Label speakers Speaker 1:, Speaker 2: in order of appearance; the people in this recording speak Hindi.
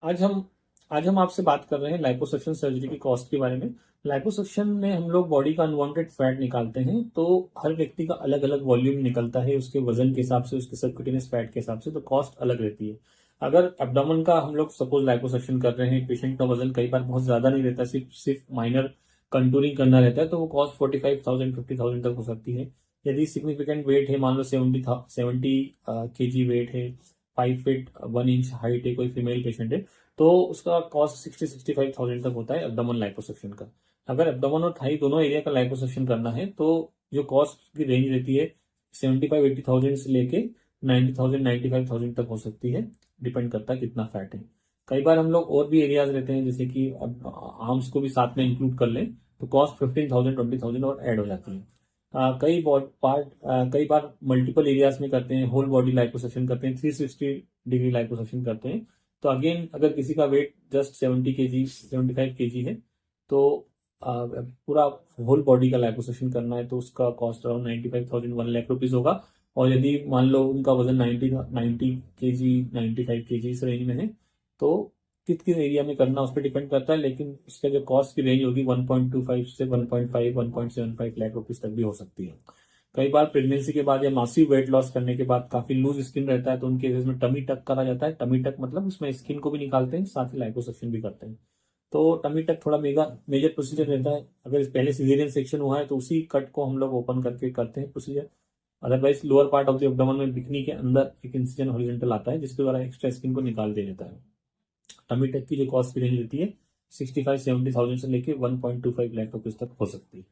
Speaker 1: आज हम आज हम आपसे बात कर रहे हैं लाइपोसक्शन सर्जरी की कॉस्ट के बारे में। लाइपोसक्शन में हम लोग बॉडी का अनवांटेड फैट निकालते हैं, तो हर व्यक्ति का अलग अलग वॉल्यूम निकलता है उसके वजन के हिसाब से, उसके सबक्यूटेनियस फैट के हिसाब से, तो कॉस्ट अलग रहती है। अगर एब्डोमेन का हम लोग सपोज लाइपोसक्शन कर रहे हैं, पेशेंट का वजन कई बार बहुत ज्यादा नहीं रहता, सिर्फ सिर्फ माइनर कंटूरिंग करना रहता है, तो वो कॉस्ट 45,000 50,000 तक हो सकती है। यदि सिग्निफिकेंट वेट है, मान लो 70 केजी वेट है, 5 फीट 1 इंच हाइट है, कोई फीमेल पेशेंट है, तो उसका कॉस्ट 60-65,000 तक होता है एब्डोमेन लाइपोसक्शन का। अगर एब्डोमेन और थाई दोनों एरिया का लाइपोसक्शन करना है तो जो कॉस्ट की रेंज रहती है 75-80,000 से लेके 90,000-95,000 तक हो सकती है। डिपेंड करता है कितना फैट है। कई बार हम लोग और भी एरियाज रहते हैं, जैसे कि अब आर्म्स को भी साथ में इंक्लूड कर लें तो कॉस्ट 15,000 20,000 और ऐड हो जाती है। कई बार मल्टीपल एरियाज में करते हैं, होल बॉडी लाइपोसक्शन करते हैं, 360 डिग्री लाइपोसक्शन करते हैं। तो अगेन अगर किसी का वेट जस्ट 70 केजी 75 केजी है, तो पूरा होल बॉडी का लाइपोसक्शन करना है तो उसका कॉस्ट अराउंड 95,000 1 लाख रुपीज होगा। और यदि मान लो उनका वजन 90 केजी 95 केजी इस रेंज में है, तो किस किस एरिया में करना उस पर डिपेंड करता है, लेकिन उसका जो कॉस्ट की रेंज होगी 1.25 से 1.5 1.75 लाख रुपीज तक भी हो सकती है। कई बार प्रेगनेंसी के बाद या मासिव वेट लॉस करने के बाद काफी लूज स्किन रहता है, तो उनके केसेस में टमी टक करा जाता है। टमी टक मतलब उसमें स्किन को भी निकालते हैं, साथ ही लाइपोसक्शन भी करते हैं। तो टमी टक थोड़ा मेजर प्रोसीजर रहता है। अगर पहले सिजेरियन सेक्शन हुआ है तो उसी कट को हम लोग ओपन करके करते हैं procedure. Otherwise lower part of the abdomen में बिकनी के अंदर एक इंसिजन हॉरिजॉन्टल आता है, जिसके द्वारा एक्स्ट्रा स्किन को निकाल दिया जाता है। टमी टक की जो कॉस्ट की रेंज रहती है 65-70,000 से लेके 1.25 लाख रुपीज तक हो सकती है।